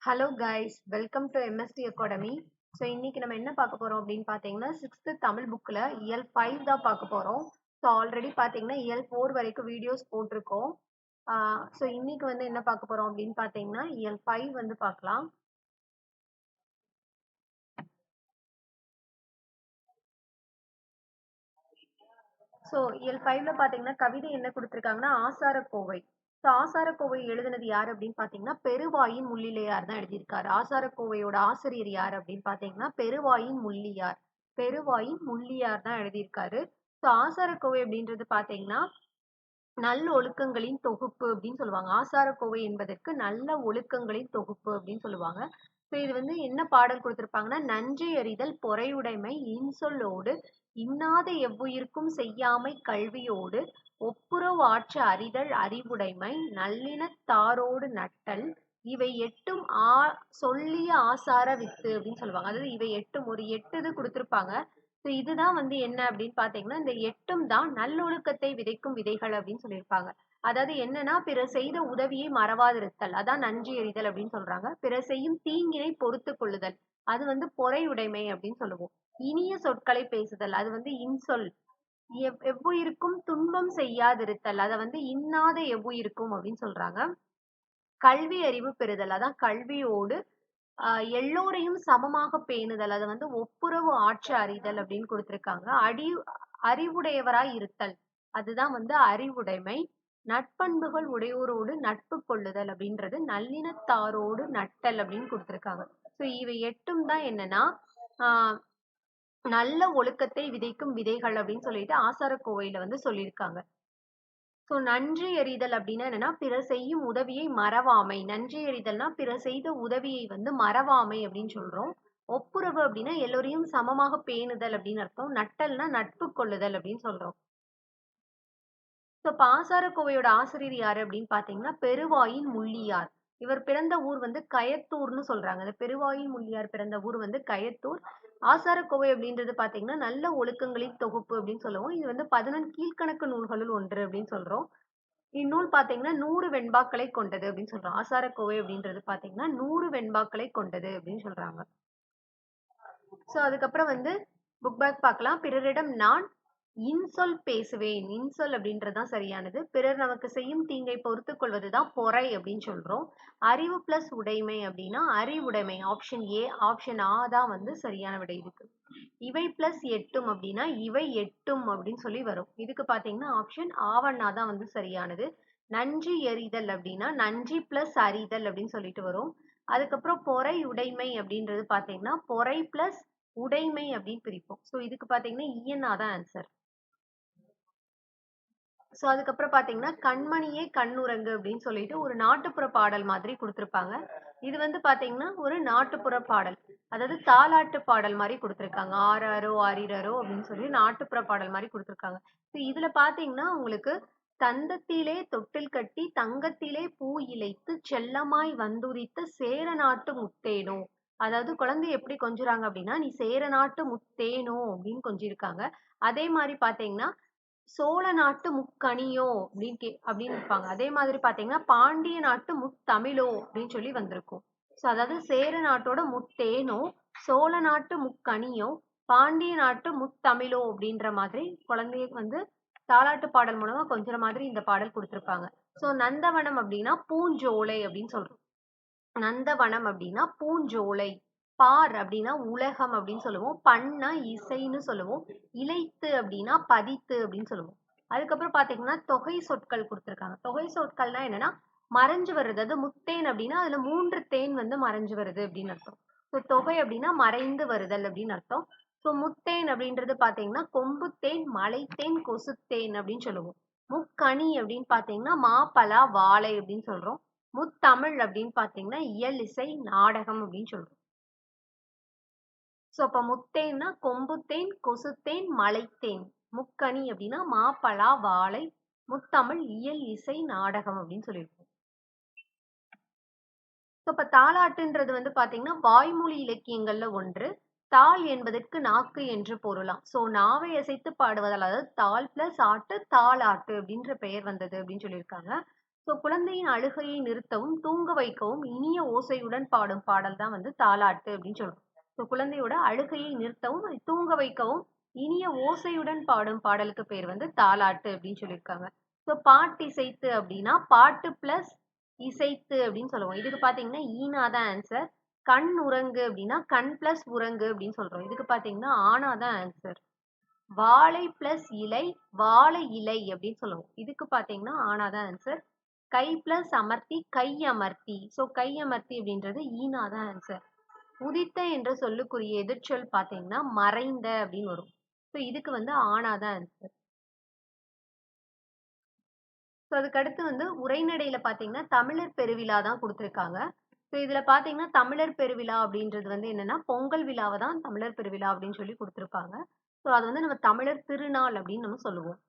Hello guys, welcome to MST academy. So இன்னைக்கு நம்ம என்ன பார்க்க போறோம் அப்படின்னு பார்த்தீங்கன்னா, 6th தமிழ் புக்கில் இயல் 5 தான் பார்க்க போறோம். ஸோ ஆல்ரெடி பார்த்தீங்கன்னா இயல் 4 வரைக்கும் வீடியோஸ் போட்டிருக்கோம். ஸோ இன்னைக்கு வந்து என்ன பார்க்க போறோம் அப்படின்னு பார்த்தீங்கன்னா இயல் 5 வந்து பார்க்கலாம். ஸோ இயல் 5ல பார்த்தீங்கன்னா கவிதை என்ன கொடுத்துருக்காங்கன்னா ஆசாரக்கோவை. ஸோ ஆசாரக்கோவை எழுதினது யார் அப்படின்னு பார்த்தீங்கன்னா பெருவாயின் முள்ளிலையார் தான் எழுதியிருக்காரு. ஆசாரக்கோவையோட ஆசிரியர் யார் அப்படின்னு பார்த்தீங்கன்னா பெருவாயின் முள்ளியார் தான் எழுதியிருக்காரு. ஸோ ஆசாரக்கோவை அப்படின்றது பார்த்தீங்கன்னா நல்ல ஒழுக்கங்களின் தொகுப்பு அப்படின்னு சொல்லுவாங்க. ஆசாரக்கோவை என்பதற்கு நல்ல ஒழுக்கங்களின் தொகுப்பு அப்படின்னு சொல்லுவாங்க. ஸோ இது வந்து என்ன பாடல் கொடுத்திருப்பாங்கன்னா, நன்றி அறிதல் பொறையுடைமை இன்சொல்லோடு இன்னாத எவ்வுயிர்க்கும் செய்யாமை கல்வியோடு ஒப்புரவு ஆற்ற அறிதல் அறிவுடைமை நல்லினத்தாரோடு நட்டல் இவை எட்டும் சொல்லிய ஆசார வித்து அப்படின்னு சொல்லுவாங்க. அதாவது இவை எட்டும் ஒரு 8 இது கொடுத்திருப்பாங்க. ஸோ இதுதான் வந்து என்ன அப்படின்னு பார்த்தீங்கன்னா, இந்த 8ம் தான் நல்லொழுக்கத்தை விதைக்கும் விதைகள் அப்படின்னு சொல்லியிருப்பாங்க. அதாவது என்னன்னா, பிறர் செய்த உதவியை மறவாதிருத்தல், அதான் நன்றி எறிதல் அப்படின்னு சொல்றாங்க. பிறர் செய்யும் தீங்கினை பொறுத்து கொள்ளுதல், அது வந்து பொறையுடைமை அப்படின்னு சொல்லுவோம். இனிய சொற்களை பேசுதல், அது வந்து இன்சொல். எவ்வுயிருக்கும் துன்பம் செய்யாதிருத்தல், அதை வந்து இன்னாத எவ்வுயிருக்கும் அப்படின்னு சொல்றாங்க. கல்வி அறிவு பெறுதல், அதான் கல்வியோடு எல்லோரையும் சமமாக பேணுதல், அதை வந்து ஒப்புரவு ஆற்ற அறிதல் அப்படின்னு கொடுத்திருக்காங்க. அறிவுடையவராய் இருத்தல், அதுதான் வந்து அறிவுடைமை. நட்பண்புகள் உடையோரோடு நட்பு கொள்ளுதல் அப்படின்றது நல்லினத்தாரோடு நட்டல் அப்படின்னு கொடுத்திருக்காங்க. ஸோ இவை 8ம் தான் என்னன்னா ஆஹ் நல்ல ஒழுக்கத்தை விதைக்கும் விதைகள் அப்படின்னு சொல்லிட்டு ஆசாரக்கோவையில வந்து சொல்லியிருக்காங்க. ஸோ நன்றி எறிதல் அப்படின்னா என்னன்னா, பிறர் செய்யும் உதவியை மறவாமை. நன்றி எறிதல்னா பிறர் செய்த உதவியை வந்து மறவாமை அப்படின்னு சொல்றோம். ஒப்புரவு அப்படின்னா எல்லோரையும் சமமாக பேணுதல் அப்படின்னு அர்த்தம். நட்டல்னா நட்பு கொள்ளுதல் அப்படின்னு சொல்றோம். ஸோ இப்ப ஆசாரக்கோவையோட ஆசிரியர் யாரு அப்படின்னு பார்த்தீங்கன்னா பெருவாயின் முள்ளியார். இவர் பிறந்த ஊர் வந்து கயத்தூர்னு சொல்றாங்க. அந்த பெருவாயின் முள்ளியார் பிறந்த ஊர் வந்து கயத்தூர். ஆசாரக்கோவை அப்படின்றது பார்த்தீங்கன்னா நல்ல ஒழுக்கங்களின் தொகுப்பு அப்படின்னு சொல்லுவோம். இது வந்து 11 கீழ்க்கணக்கு நூல்களுள் ஒன்று அப்படின்னு சொல்றோம். இந்நூல் பார்த்தீங்கன்னா 100 வெண்பாக்களை கொண்டது அப்படின்னு சொல்றோம். ஆசாரக்கோவை அப்படின்றது பார்த்தீங்கன்னா 100 வெண்பாக்களை கொண்டது அப்படின்னு சொல்றாங்க. ஸோ அதுக்கப்புறம் வந்து புக் பேக் பார்க்கலாம். பிறரிடம் நான் இன்சொல் பேசுவேன். இன்சொல் அப்படின்றதுதான் சரியானது. பிறர் நமக்கு செய்யும் தீங்கை பொறுத்து கொள்வதுதான் பொறை அப்படின்னு சொல்றோம். அறிவு பிளஸ் உடைமை அப்படின்னா அறிவுடைமை. ஆப்ஷன் ஏ, ஆப்ஷன் ஆ தான் வந்து சரியான விடை இருக்கு. இவை பிளஸ் எட்டும் அப்படின்னா இவை எட்டும் அப்படின்னு சொல்லி வரும். இதுக்கு பாத்தீங்கன்னா ஆப்ஷன் ஆவண்ணா தான் வந்து சரியானது. நன்றி எறிதல் அப்படின்னா நன்றி பிளஸ் அறிதல் அப்படின்னு சொல்லிட்டு வரும். அதுக்கப்புறம் பொறை உடைமை அப்படின்றது பாத்தீங்கன்னா பொறை பிளஸ் உடைமை அப்படின்னு பிரிப்போம். ஸோ இதுக்கு பாத்தீங்கன்னா இஎன்ஆ தான் ஆன்சர். ஸோ அதுக்கப்புறம் பாத்தீங்கன்னா கண்மணியே கண்ணுறங்கு அப்படின்னு சொல்லிட்டு ஒரு நாட்டுப்புற பாடல் மாதிரி கொடுத்திருப்பாங்க. இது வந்து பாத்தீங்கன்னா ஒரு நாட்டுப்புற பாடல், அதாவது தாலாட்டு பாடல் மாதிரி கொடுத்திருக்காங்க. ஆராரோ ஆரிரரோ அப்படின்னு சொல்லி நாட்டுப்புற பாடல் மாதிரி கொடுத்திருக்காங்க. ஸோ இதுல பாத்தீங்கன்னா உங்களுக்கு தந்தத்திலே தொட்டில் கட்டி தங்கத்திலே பூ இழைத்து செல்லமாய் வந்துரித்த சேர நாட்டு முத்தேனோ, அதாவது குழந்தை எப்படி கொஞ்சுறாங்க அப்படின்னா நீ சேர நாட்டு முத்தேனோ அப்படின்னு கொஞ்சிருக்காங்க. அதே மாதிரி பாத்தீங்கன்னா சோழ நாட்டு முக்கணியோ அப்படின்னு இருப்பாங்க. அதே மாதிரி பாத்தீங்கன்னா பாண்டிய நாட்டு முத்தமிழோ அப்படின்னு சொல்லி வந்திருக்கும். ஸோ அதாவது சேர நாட்டோட முத்தேனோ, சோழ நாட்டு முக்கணியோ, பாண்டிய நாட்டு முத்தமிழோ அப்படின்ற மாதிரி குழந்தைய வந்து தாலாட்டு பாடல் மூலமா கொஞ்சம் மாதிரி இந்த பாடல் கொடுத்திருப்பாங்க. ஸோ நந்தவனம் அப்படின்னா பூஞ்சோலை அப்படின்னு சொல்றோம். நந்தவனம் அப்படின்னா பூஞ்சோலை. பார் அப்படின்னா உலகம் அப்படின்னு சொல்லுவோம். பண்ணா இசைன்னு சொல்லுவோம். இலைத்து அப்படின்னா பதித்து அப்படின்னு சொல்லுவோம். அதுக்கப்புறம் பாத்தீங்கன்னா தொகை சொற்கள் கொடுத்திருக்காங்க. தொகை சொற்கள்னா என்னன்னா மறைஞ்சு வருது. அது முத்தேன் அப்படின்னா அதுல 3 தேன் வந்து மறைஞ்சு வருது அப்படின்னு அர்த்தம். ஸோ தொகை அப்படின்னா மறைந்து வருதல் அப்படின்னு அர்த்தம். ஸோ முத்தேன் அப்படின்றது பாத்தீங்கன்னா கொம்புத்தேன், மலைத்தேன், கொசுத்தேன் அப்படின்னு சொல்லுவோம். முக்கணி அப்படின்னு பாத்தீங்கன்னா மாப்பலா, வாழை அப்படின்னு சொல்றோம். முத்தமிழ் அப்படின்னு பாத்தீங்கன்னா இயல், இசை, நாடகம் அப்படின்னு சொல்றோம். ஸோ அப்ப முத்தேன்னா கொம்புத்தேன், கொசுத்தேன், மலைத்தேன். முக்கணி அப்படின்னா மாப்பலா, வாழை. முத்தமிழ் இயல், இசை, நாடகம் அப்படின்னு சொல்லியிருக்கோம். ஸோ இப்ப தாலாட்டுன்றது வந்து பாத்தீங்கன்னா வாய்மொழி இலக்கியங்கள்ல ஒன்று. தாள் என்பதற்கு நாக்கு என்று பொருளாம். ஸோ நாவை அசைத்து பாடுவதால், அதாவது தாள் பிளஸ் ஆட்டு தாளாட்டு அப்படின்ற பெயர் வந்தது அப்படின்னு சொல்லியிருக்காங்க. ஸோ ஸோ குழந்தையின் அழுகையை நிறுத்தவும் தூங்க வைக்கவும் இனிய ஓசையுடன் பாடும் பாடல் தான் வந்து தாலாட்டு அப்படின்னு சொல்றோம். ஸோ குழந்தையோட அழுகையை நிறுத்தவும் தூங்க வைக்கவும் இனிய ஓசையுடன் பாடும் பாடலுக்கு பேர் வந்து தாலாட்டு அப்படின்னு சொல்லியிருக்காங்க. ஸோ பாட்டு இசைத்து அப்படின்னா பாட்டு பிளஸ் இசைத்து அப்படின்னு சொல்லுவோம். இதுக்கு பார்த்தீங்கன்னா ஈனா தான் ஆன்சர். கண் உறங்கு அப்படின்னா கண் பிளஸ் உறங்கு அப்படின்னு சொல்றோம். இதுக்கு பார்த்தீங்கன்னா ஆனா தான் ஆன்சர். வாழை பிளஸ் இலை வாழை இலை அப்படின்னு சொல்லுவோம். இதுக்கு பார்த்தீங்கன்னா ஆனா தான் ஆன்சர். கை பிளஸ் அமர்த்தி கை அமர்த்தி. ஸோ கை அமர்த்தி அப்படின்றது ஈனா தான் ஆன்சர். உதித்த என்ற சொல்லுக்குரிய எதிர்ச்சொல் பார்த்தீங்கன்னா மறைந்த அப்படின்னு வரும். ஸோ இதுக்கு வந்து ஆனா தான் ஆன்சர். ஸோ அதுக்கடுத்து வந்து உரைநடையில பார்த்தீங்கன்னா தமிழர் பெருவிழா தான் கொடுத்துருக்காங்க. ஸோ இதுல பார்த்தீங்கன்னா தமிழர் பெருவிழா அப்படின்றது வந்து என்னன்னா பொங்கல் விழாவை தான் தமிழர் பெருவிழா அப்படின்னு சொல்லி கொடுத்துருப்பாங்க. ஸோ அது வந்து நம்ம தமிழர் திருநாள் அப்படின்னு நம்ம சொல்லுவோம்.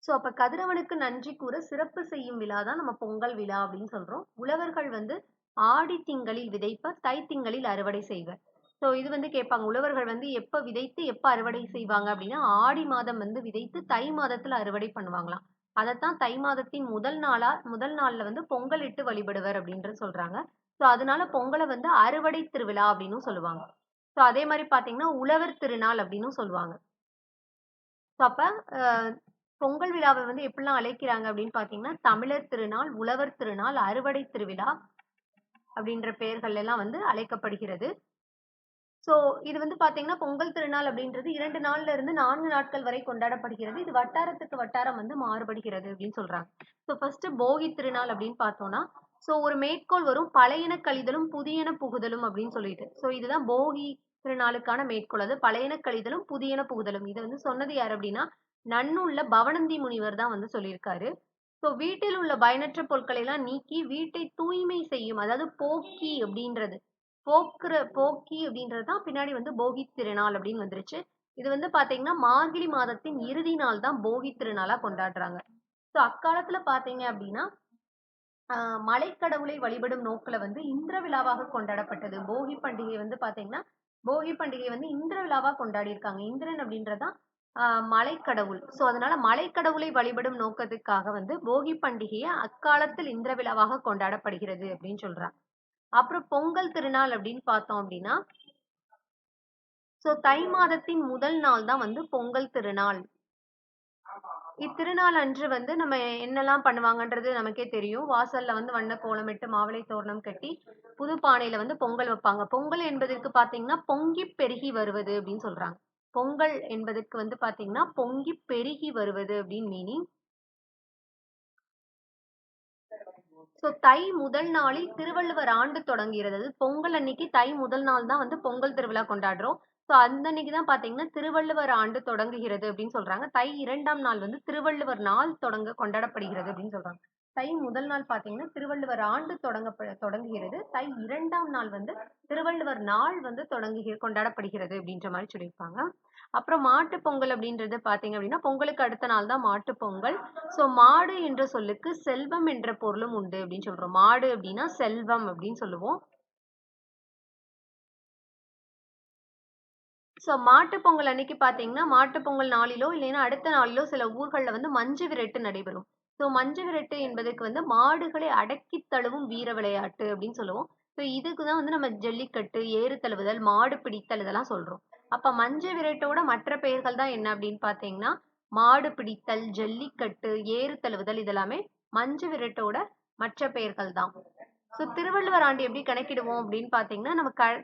ஸோ அப்ப கதிரவனுக்கு நன்றி கூற சிறப்பு செய்யும் விழா தான் நம்ம பொங்கல் விழா அப்படின்னு சொல்றோம். உழவர்கள் வந்து ஆடி திங்களில் விதைப்ப தை திங்களில் அறுவடை செய்வர். ஸோ இது வந்து கேட்பாங்க, உழவர்கள் வந்து எப்ப விதைத்து எப்ப அறுவடை செய்வாங்க அப்படின்னா ஆடி மாதம் வந்து விதைத்து தை மாதத்துல அறுவடை பண்ணுவாங்களாம். அதைத்தான் தை மாதத்தின் முதல் நாள்ல வந்து பொங்கல் இட்டு வழிபடுவர் அப்படின்றது சொல்றாங்க. ஸோ அதனால பொங்கலை வந்து அறுவடை திருவிழா அப்படின்னு சொல்லுவாங்க. ஸோ அதே மாதிரி பாத்தீங்கன்னா உழவர் திருநாள் அப்படின்னு சொல்லுவாங்க. ஸோ அப்ப பொங்கல் விழாவை வந்து எப்படிலாம் அழைக்கிறாங்க அப்படின்னு பாத்தீங்கன்னா தமிழர் திருநாள், உழவர் திருநாள், அறுவடை திருவிழா அப்படின்ற பெயர்கள் எல்லாம் வந்து அழைக்கப்படுகிறது. ஸோ இது வந்து பாத்தீங்கன்னா பொங்கல் திருநாள் அப்படின்றது 2 நாள்ல இருந்து 4 நாட்கள் வரை கொண்டாடப்படுகிறது. இது வட்டாரத்துக்கு வட்டாரம் வந்து மாறுபடுகிறது அப்படின்னு சொல்றாங்க. ஸோ ஃபர்ஸ்ட் போகி திருநாள் அப்படின்னு பார்த்தோம்னா, ஸோ ஒரு மேற்கோள் வரும் பழையன கழிதலும் புதியன புகுதலும் அப்படின்னு சொல்லிட்டு. ஸோ இதுதான் போகி திருநாளுக்கான மேற்கோள். அது பழையன கழிதலும் புதியன புகுதலும். இதை வந்து சொன்னது யார் அப்படின்னா நன்னுள்ள பவனந்தி முனிவர் தான் வந்து சொல்லியிருக்காரு. ஸோ வீட்டில் உள்ள பயனற்ற பொருட்களை எல்லாம் நீக்கி வீட்டை தூய்மை செய்யும், அதாவது போக்கி அப்படின்றது போக்கி அப்படின்றது தான் பின்னாடி வந்து போகி திருநாள் அப்படின்னு வந்துருச்சு. இது வந்து பாத்தீங்கன்னா மார்கழி மாதத்தின் இறுதி நாள் தான் போகி திருநாளா கொண்டாடுறாங்க. ஸோ அக்காலத்துல பாத்தீங்க அப்படின்னா மலைக்கடவுளை வழிபடும் நோக்கில வந்து இந்திர விழாவாக கொண்டாடப்பட்டது. போகி பண்டிகை வந்து இந்திர விழாவா கொண்டாடி இருக்காங்க. இந்திரன் அப்படின்றதான் மலைக்கடவுள். ஸோ அதனால மலைக்கடவுளை வழிபடும் நோக்கத்துக்காக வந்து போகி பண்டிகையை அக்காலத்தில் இந்திர விழாவாக கொண்டாடப்படுகிறது அப்படின்னு சொல்றாங்க. அப்புறம் பொங்கல் திருநாள் அப்படின்னு பார்த்தோம் அப்படின்னா, ஸோ தை மாதத்தின் முதல் நாள் தான் வந்து பொங்கல் திருநாள். இத்திருநாள் அன்று வந்து நம்ம என்னெல்லாம் பண்ணுவாங்கன்றது நமக்கே தெரியும். வாசல்ல வந்து வண்ண கோலமிட்டு மாவிலை தோரணம் கட்டி புது பானையில வந்து பொங்கல் வைப்பாங்க. பொங்கல் என்பதற்கு பாத்தீங்கன்னா பொங்கி பெருகி வருவது அப்படின்னு சொல்றாங்க. பொங்கல் என்பதற்கு வந்து பாத்தீங்கன்னா பொங்கி பெருகி வருவது அப்படின்னு மீனிங். ஸோ தை முதல் நாளில் திருவள்ளுவர் ஆண்டு தொடங்குகிறது. பொங்கல் அன்னைக்கு தை முதல் நாள் தான் வந்து பொங்கல் திருவிழா கொண்டாடுறோம். ஸோ அந்த அன்னைக்கு தான் பாத்தீங்கன்னா திருவள்ளுவர் ஆண்டு தொடங்குகிறது அப்படின்னு சொல்றாங்க. தை 2ஆம் நாள் வந்து திருவள்ளுவர் நாள் கொண்டாடப்படுகிறது அப்படின்னு சொல்றாங்க. தை முதல் நாள் பாத்தீங்கன்னா திருவள்ளுவர் ஆண்டு தொடங்குகிறது. தை 2ஆம் நாள் வந்து திருவள்ளுவர் நாள் வந்து கொண்டாடப்படுகிறது அப்படின்ற மாதிரி சொல்லியிருப்பாங்க. அப்புறம் மாட்டு பொங்கல் அப்படின்றது பாத்தீங்க அப்படின்னா பொங்கலுக்கு அடுத்த நாள் தான் மாட்டு பொங்கல். ஸோ மாடு என்ற சொல்லுக்கு செல்வம் என்ற பொருளும் உண்டு அப்படின்னு சொல்றோம். மாடு அப்படின்னா செல்வம் அப்படின்னு சொல்லுவோம். ஸோ மாட்டு பொங்கல் அன்னைக்கு பாத்தீங்கன்னா மாட்டு பொங்கல் நாளிலோ இல்லைன்னா அடுத்த நாளிலோ சில ஊர்கள்ல வந்து மஞ்சு விரட்டு நடைபெறும். ஸோ மஞ்சு விரட்டு என்பதற்கு வந்து மாடுகளை அடக்கி தழுவும் வீர விளையாட்டு அப்படின்னு சொல்லுவோம். ஸோ இதுக்கு தான் வந்து நம்ம ஜல்லிக்கட்டு, ஏறு தழுவுதல், மாடு பிடித்தல் இதெல்லாம் சொல்றோம். அப்ப மஞ்சு விரட்டோட மற்ற பெயர்கள் தான் என்ன அப்படின்னு பாத்தீங்கன்னா மாடு பிடித்தல், ஜல்லிக்கட்டு, ஏறு தழுவுதல் இதெல்லாமே மஞ்சு விரட்டோட மற்ற பெயர்கள் தான். ஸோ திருவள்ளுவர் ஆண்டு எப்படி கணக்கிடுவோம் அப்படின்னு பார்த்தீங்கன்னா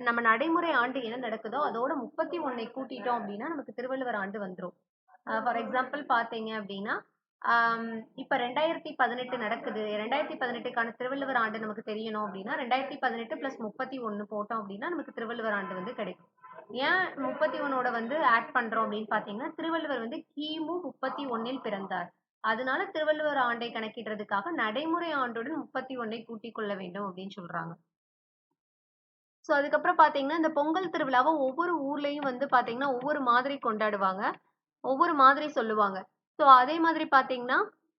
நம்ம நடைமுறை ஆண்டு என்ன நடக்குதோ அதோட 31 கூட்டிட்டோம் அப்படின்னா நமக்கு திருவள்ளுவர் ஆண்டு வந்துடும். ஃபார் எக்ஸாம்பிள் பார்த்தீங்க அப்படின்னா இப்ப 2018 நடக்குது. 2018க்கான திருவள்ளுவர் ஆண்டு நமக்கு தெரியணும் அப்படின்னா 2018 + 31 போட்டோம் அப்படின்னா நமக்கு திருவள்ளுவர் ஆண்டு வந்து கிடைக்கும். ஏன் 31ஓட வந்து ஆட் பண்றோம் அப்படின்னு பார்த்தீங்கன்னா திருவள்ளுவர் வந்து கிமு 31ல் பிறந்தார். அதனால திருவள்ளுவர் ஆண்டை கணக்கிடுறதுக்காக நடைமுறை ஆண்டுடன் 31ஐ கூட்டிக் கொள்ள வேண்டும் அப்படின்னு சொல்றாங்க. ஸோ அதுக்கப்புறம் பார்த்தீங்கன்னா இந்த பொங்கல் திருவிழாவை ஒவ்வொரு ஊர்லயும் வந்து பார்த்தீங்கன்னா ஒவ்வொரு மாதிரி கொண்டாடுவாங்க. ஒவ்வொரு மாதிரி சொல்லுவாங்க. ஸோ அதே மாதிரி பார்த்தீங்கன்னா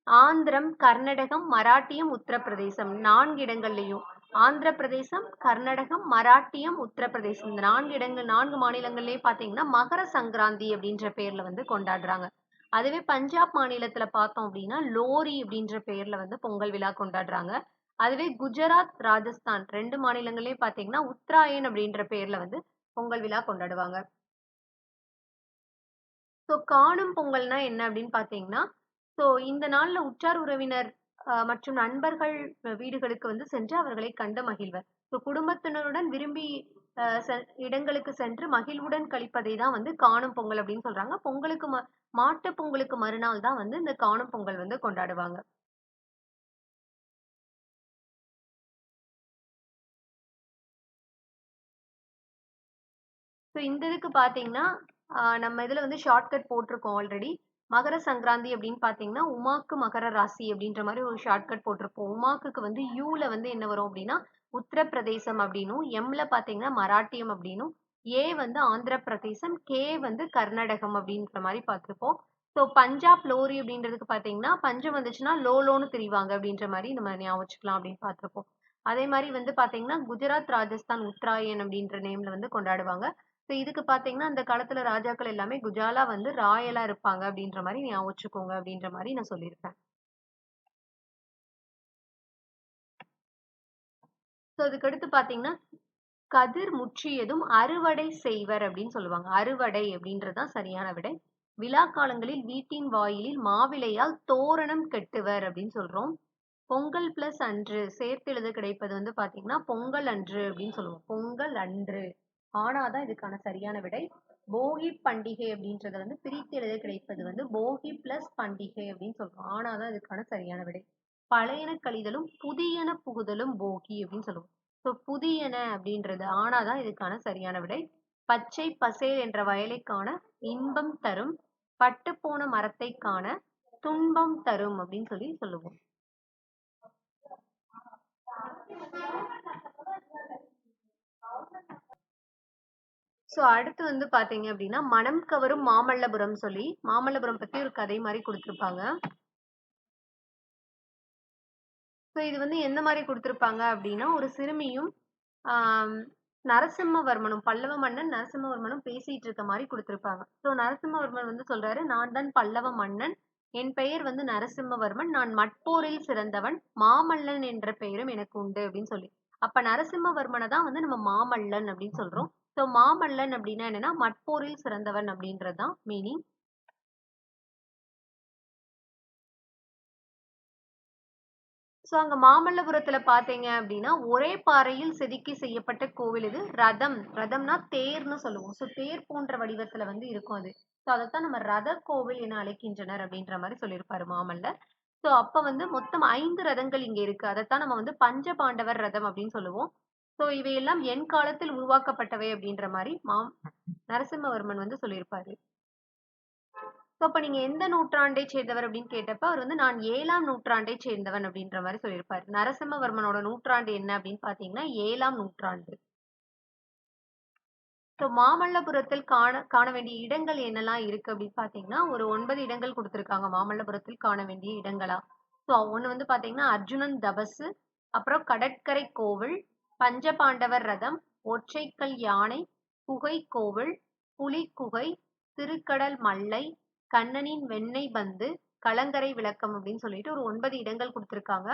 ஆந்திரம், கர்நாடகம், மராட்டியம், உத்தரப்பிரதேசம் 4 இடங்கள்லயும் ஆந்திர பிரதேசம், கர்நாடகம், மராட்டியம், உத்தரப்பிரதேசம் இந்த 4 மாநிலங்கள்லயே பார்த்தீங்கன்னா மகர சங்கராந்தி அப்படின்ற பேர்ல வந்து கொண்டாடுறாங்க. அதுவே பஞ்சாப் மாநிலத்துல பார்த்தோம் அப்படின்னா லோரி அப்படின்ற பெயர்ல வந்து பொங்கல் விழா கொண்டாடுறாங்க. அதுவே குஜராத், ராஜஸ்தான் 2 மாநிலங்களையும் பார்த்தீங்கன்னா உத்தராயன் அப்படின்ற பெயர்ல வந்து பொங்கல் விழா கொண்டாடுவாங்க. ஸோ காணும் பொங்கல்னா என்ன அப்படின்னு பார்த்தீங்கன்னா, ஸோ இந்த நாள்ல உற்றார் உறவினர் மற்றும் நண்பர்கள் வீடுகளுக்கு வந்து சென்று அவர்களை கண்டு மகிழ்வர். ஸோ குடும்பத்தினருடன் விரும்பி இடங்களுக்கு சென்று மகிழ்வுடன் கழிப்பதை தான் வந்து காணும் பொங்கல் அப்படின்னு சொல்றாங்க. பொங்கலுக்கு மாட்டுப் பொங்கலுக்கு மறுநாள் தான் வந்து இந்த காணும் பொங்கல் வந்து கொண்டாடுவாங்க. ஸோ இந்த இதுக்கு பார்த்தீங்கன்னா, நம்ம இதுல வந்து ஷார்ட்கட் போட்டிருக்கோம் ஆல்ரெடி. மகர சங்கராந்தி அப்படின்னு பார்த்தீங்கன்னா, உமாக்கு மகர ராசி அப்படின்ற மாரி ஒரு ஷார்ட்கட் போட்டிருப்போம். உமாக்குக்கு வந்து யூல வந்து என்ன வரும் அப்படின்னா, உத்தரப்பிரதேசம் அப்படின்னும், எம்ல பார்த்தீங்கன்னா மராட்டியம் அப்படின்னும், ஏ வந்து ஆந்திர பிரதேசம், கே வந்து கர்நாடகம் அப்படின்ற மாரி பார்த்திருப்போம். ஸோ பஞ்சாப் லோரி அப்படின்றதுக்கு பார்த்தீங்கன்னா, பஞ்சம் வந்துச்சுன்னா லோலோன்னு திரிவாங்க அப்படின்ற மாரி நம்ம ஞாபகம் வச்சுக்கலாம் அப்படின்னு பார்த்திருப்போம். அதே மாரி வந்து பார்த்தீங்கன்னா, குஜராத், ராஜஸ்தான் உத்தராயன் அப்படின்ற நேம்ல வந்து கொண்டாடுவாங்க. ஸோ இதுக்கு பார்த்தீங்கன்னா, அந்த காலத்துல ராஜாக்கள் எல்லாமே குஜாலா வந்து ராயலா இருப்பாங்க அப்படின்ற மாரி ஞாபகம் வச்சுக்கோங்க அப்படின்ற மாரி நான் சொல்லியிருப்பேன். ஸோ அதுக்கடுத்து பார்த்தீங்கன்னா, கதிர் முற்றியதும் அறுவடை செய்வர் அப்படின்னு சொல்லுவாங்க. அறுவடை அப்படின்றது தான் சரியான விடை. விழா காலங்களில் வீட்டின் வாயிலில் மாவிலையால் தோரணம் கட்டுவர் அப்படின்னு சொல்றோம். பொங்கல் பிளஸ் அன்று சேர்த்து எழுத கிடைப்பது வந்து பார்த்தீங்கன்னா, பொங்கல் அன்று அப்படின்னு சொல்லுவோம். பொங்கல் அன்று. ஆனா தான் இதுக்கான சரியான விடை. போகி பண்டிகை அப்படின்றத வந்து பிரித்து எழுத கிடைப்பது வந்து போகி பிளஸ் பண்டிகை அப்படின்னு சொல்றோம். ஆனா தான் இதுக்கான சரியான விடை. பழையன கழிதலும் புதியன புகுதலும் போகி அப்படின்னு சொல்லுவோம். ஸோ புதியன அப்படின்றது ஆனா தான் இதுக்கான சரியான விடை. பச்சை பசேல் என்ற வயலைக் காண இன்பம் தரும், பட்டுப்போன மரத்தைக் காண துன்பம் தரும் அப்படின்னு சொல்லி சொல்லுவோம். ஸோ அடுத்து வந்து பார்த்தீங்க அப்படின்னா, மனம் கவரும் மாமல்லபுரம் சொல்லி மாமல்லபுரம் பத்தி ஒரு கதை மாரி குடுத்திருப்பாங்க. ஸோ இது வந்து எந்த மாரி குடுத்திருப்பாங்க அப்படின்னா, ஒரு சிறுமியும் ஆம், நரசிம்மவர்மனும் பல்லவ மன்னன் நரசிம்மவர்மனும் பேசிட்டு இருக்க மாரி குடுத்திருப்பாங்க. ஸோ நரசிம்மவர்மன் வந்து சொல்றாரு, நான் தான் பல்லவ மன்னன். என் பெயர் வந்து நரசிம்மவர்மன். நான் மட்போரில் சிறந்தவன். மாமல்லன் என்ற பெயரும் எனக்கு உண்டு அப்படின்னு சொல்லி. அப்ப நரசிம்மவர்மன தான் வந்து நம்ம மாமல்லன் அப்படின்னு சொல்றோம். ஸோ மாமல்லன் அப்படின்னா என்னன்னா, மட்போரில் சிறந்தவன் அப்படின்றது தான் மீனிங். ஸோ அங்க மாமல்லபுரத்துல பார்த்தீங்க அப்படின்னா, ஒரே பாறையில் செதுக்கி செய்யப்பட்ட கோவில் இது. ரதம்னா தேர்ன்னு சொல்லுவோம். ஸோ தேர் போன்ற வடிவத்துல வந்து இருக்கும் அது. ஸோ அதத்தான் நம்ம ரத கோவில் என அழைக்கின்றனர் அப்படின்ற மாரி சொல்லியிருப்பாரு மாமல்லர். ஸோ அப்ப வந்து மொத்தம் 5 ரதங்கள் இங்க இருக்கு. அதத்தான் நம்ம வந்து பஞ்ச பாண்டவர் ரதம் அப்படின்னு சொல்லுவோம். ஸோ இவையெல்லாம் என் காலத்தில் உருவாக்கப்பட்டவை அப்படின்ற மாரி நரசிம்மவர்மன் வந்து சொல்லியிருப்பாரு. ஸோ அப்ப நீங்க எந்த நூற்றாண்டைச் சேர்ந்தவர் அப்படின்னு கேட்டப்ப, அவர் வந்து நான் 7ஆம் நூற்றாண்டைச் சேர்ந்தவன் அப்படின்ற மாரி சொல்லியிருப்பாரு. நரசிம்மவர்மனோட நூற்றாண்டு என்ன அப்படின்னு பார்த்தீங்கன்னா, 7ஆம் நூற்றாண்டு. ஸோ மாமல்லபுரத்தில் காண காண வேண்டிய இடங்கள் என்னெல்லாம் இருக்கு அப்படின்னு பார்த்தீங்கன்னா, ஒரு 9 இடங்கள் குடுத்திருக்காங்க மாமல்லபுரத்தில் காண வேண்டிய இடங்களா. ஸோ ஒண்ணு வந்து பார்த்தீங்கன்னா, அர்ஜுனன் தபசு, அப்புறம் கடற்கரை கோவில், பஞ்சபாண்டவர் ரதம், ஒற்றைக்கல் யானை, குகை கோவில், புலி குகை, திருக்கடல் மல்லை, கண்ணனின் வெண்ணெய் பந்து, கலங்கரை விளக்கம் அப்படின்னு சொல்லிட்டு ஒரு 9 இடங்கள் குடுத்திருக்காங்க.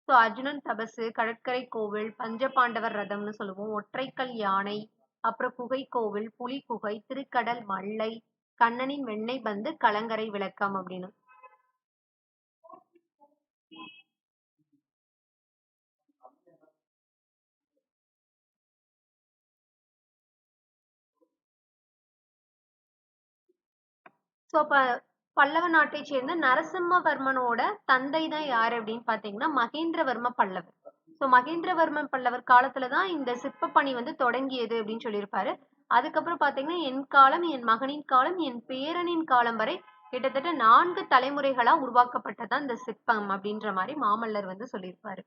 ஸோ அர்ஜுனன் தபசு, கடற்கரை கோவில், பஞ்சபாண்டவர் ரதம்னு சொல்லுவோம், ஒற்றைக்கல் யானை, அப்புறம் குகை கோவில், புலி குகை, திருக்கடல் மல்லை, கண்ணனின் வெண்ணெய் பந்து, கலங்கரை விளக்கம் அப்படின்னு. ஸோ அப்ப பல்லவ நாட்டைச் சேர்ந்த நரசிம்மவர்மனோட தந்தை தான் யாரு அப்படின்னு பார்த்தீங்கன்னா, மகேந்திரவர்ம பல்லவர். ஸோ மகேந்திரவர்மன் பல்லவர் காலத்துல தான் இந்த சிற்பப் பணி வந்து தொடங்கியது அப்படின்னு சொல்லியிருப்பாரு. அதுக்கப்புறம் பார்த்தீங்கன்னா, என் காலம், என் மகனின் காலம், என் பேரனின் காலம் வரை கிட்டத்தட்ட 4 தலைமுறைகளா உருவாக்கப்பட்டதுதான் இந்த சிற்பம் அப்படின்ற மாரி மாமல்லர் வந்து சொல்லியிருப்பாரு.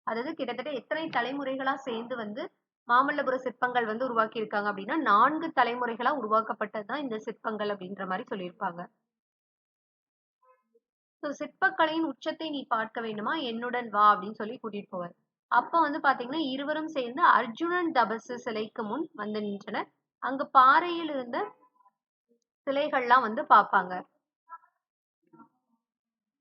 அதாவது கிட்டத்தட்ட எத்தனை தலைமுறைகளா சேர்ந்து வந்து மாமல்லபுர சிற்பங்கள் வந்து உருவாக்கியிருக்காங்க அப்படின்னா, 4 தலைமுறைகளா உருவாக்கப்பட்டது தான் இந்த சிற்பங்கள் அப்படின்ற மாரி சொல்லியிருப்பாங்க. ஸோ சிற்பக்கலையின் உச்சத்தை நீ பார்க்க வேண்டுமா? என்னுடன் வா அப்படின்னு சொல்லி கூட்டிட்டு போவாரு. அப்ப வந்து பாத்தீங்கன்னா, இருவரும் சேர்ந்து அர்ஜுனன் தபசு சிலைக்கு முன் வந்து நின்றனர். அங்கு பாறையில் இருந்த சிலைகள்லாம் வந்து பார்ப்பாங்க.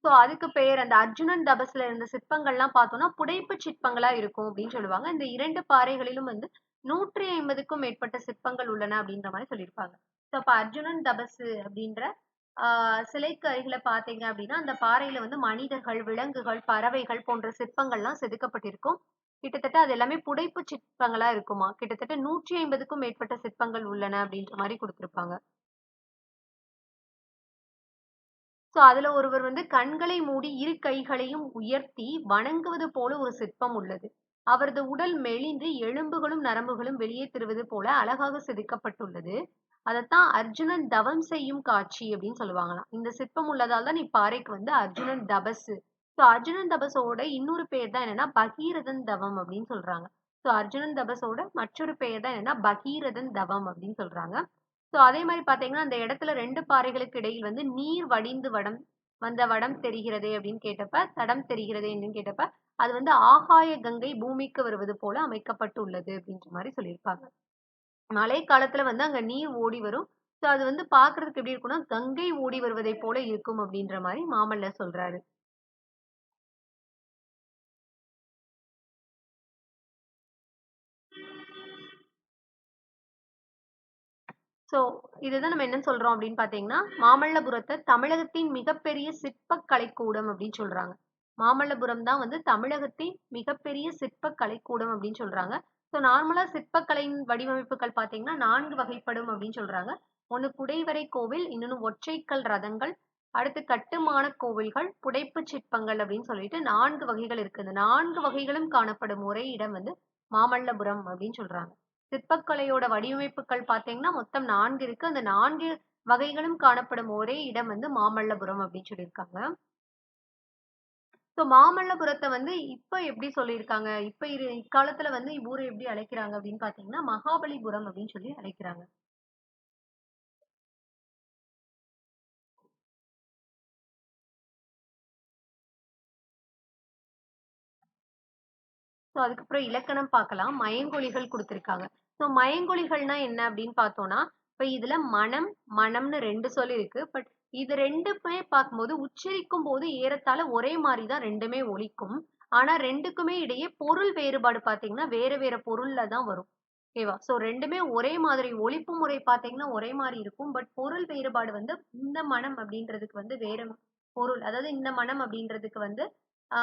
சோ அதுக்கு பெயர் அந்த அர்ஜுனன் தபஸ்ல இருந்த சிற்பங்கள்லாம் பார்த்தோம்னா புடைப்பு சிற்பங்களா இருக்கும் அப்படின்னு சொல்லுவாங்க. இந்த 2 பாறைகளிலும் வந்து 150க்கும் மேற்பட்ட சிற்பங்கள் உள்ளன அப்படின்ற மாதிரி சொல்லியிருப்பாங்க. சோ அப்ப அர்ஜுனன் தபஸ் அப்படின்ற சிலைக்கு அருகில பார்த்தீங்க அப்படின்னா, அந்த பாறையில வந்து மனிதர்கள், விலங்குகள், பறவைகள் போன்ற சிற்பங்கள்லாம் செதுக்கப்பட்டிருக்கும். கிட்டத்தட்ட அது எல்லாமே புடைப்பு சிற்பங்களா இருக்குமா. கிட்டத்தட்ட 150க்கும் மேற்பட்ட சிற்பங்கள் உள்ளன அப்படின்ற மாரி குடுத்திருப்பாங்க. சோ அதுல ஒருவர் வந்து கண்களை மூடி இரு கைகளையும் உயர்த்தி வணங்குவது போல ஒரு சிற்பம் உள்ளது. அவரது உடல் மெலிந்து எலும்புகளும் நரம்புகளும் வெளியே தெரிவது போல அழகாக செதுக்கப்பட்டுள்ளது. அதத்தான் அர்ஜுனன் தவம் செய்யும் காட்சி அப்படின்னு சொல்லுவாங்களாம். இந்த சிற்பம் உள்ளதால் தான் இப்பாறைக்கு வந்து அர்ஜுனன் தபஸ். சோ அர்ஜுனன் தபஸோட இன்னொரு பேர் தான் என்னன்னா பகீரதன் தவம் அப்படின்னு சொல்றாங்க. சோ அர்ஜுனன் தபஸோட மற்றொரு பெயர் தான் என்னன்னா பகீரதன் தவம் அப்படின்னு சொல்றாங்க. சோ அதே மாரி பார்த்தீங்கன்னா, அந்த இடத்துல 2 பாறைகளுக்கு இடையில் வந்து நீர் வடிந்து வடம் தெரிகிறதே அப்படின்னு கேட்டப்ப, தடம் தெரிகிறதே அப்படின்னு கேட்டப்ப, அது வந்து ஆகாய கங்கை பூமிக்கு வருவது போல அமைக்கப்பட்டுள்ளது அப்படின்ற மாரி சொல்லியிருப்பாங்க. மழை காலத்துல வந்து அங்க நீர் ஓடி வரும். சோ அது வந்து பார்க்கறதுக்கு எப்படி இருக்கும்னா, கங்கை ஓடி வருவதைப் போல இருக்கும் அப்படின்ற மாரி மாமல்லர் சொல்றாரு. சோ இதுதான் நம்ம என்ன சொல்றோம் அப்படின்னு பார்த்தீங்கன்னா, மாமல்லபுரத்த தமிழகத்தின் மிகப்பெரிய சிற்பக் கலைக்கூடம் அப்படின்னு சொல்றாங்க. மாமல்லபுரம் தான் வந்து தமிழகத்தின் மிகப்பெரிய சிற்பக் கலைக்கூடம் அப்படின்னு சொல்றாங்க. சோ நார்மலா சிற்பக்கலையின் வடிவமைப்புகள் பார்த்தீங்கன்னா 4 வகைப்படும் அப்படின்னு சொல்றாங்க. ஒண்ணு குடைவரை கோவில், இன்னொன்னு ஒற்றைக்கல் ரதங்கள், அடுத்து கட்டுமான கோவில்கள், புடைப்புச் சிற்பங்கள் அப்படின்னு சொல்லிட்டு 4 வகைகள் இருக்கு. இந்த 4 வகைகளும் காணப்படும் ஒரே இடம் வந்து மாமல்லபுரம் அப்படின்னு சொல்றாங்க. சிற்பக்கலையோட வடிவமைப்புகள் பார்த்தீங்கன்னா, மொத்தம் 4 இருக்கு. அந்த 4 வகைகளும் காணப்படும் ஒரே இடம் வந்து மாமல்லபுரம் அப்படின்னு சொல்லியிருக்காங்க. ஸோ மாமல்லபுரத்த வந்து இப்ப எப்படி சொல்லியிருக்காங்க? இக்காலத்துல வந்து ஊர எப்படி அழைக்கிறாங்க அப்படின்னு பார்த்தீங்கன்னா, மகாபலிபுரம் அப்படின்னு சொல்லி அழைக்கிறாங்க. ஸோ அதுக்கப்புறம் இலக்கணம் பார்க்கலாம். மயங்கொலிகள் குடுத்திருக்காங்க. ஸோ மயங்கொலிகள்னா என்ன அப்படின்னு பார்த்தோம்னா, இப்ப இதுல மனம், மனம்னு 2 சொல் இருக்கு. பட் இது 2மே பார்க்கும்போது உச்சரிக்கும்போது ஏறத்தாழ ஒரே மாரி தான் 2மே ஒலிக்கும். ஆனா 2க்குமே இடையே பொருள் வேறுபாடு பார்த்தீங்கன்னா, வேற வேற பொருள்ல தான் வரும். ஓகேவா? ஸோ 2மே ஒரே மாதிரி ஒலிப்பு முறை பார்த்தீங்கன்னா ஒரே மாரி இருக்கும். பட் பொருள் வேறுபாடு வந்து இந்த மனம் அப்படின்றதுக்கு வந்து வேற பொருள். அதாவது இந்த மனம் அப்படின்றதுக்கு வந்து ஆ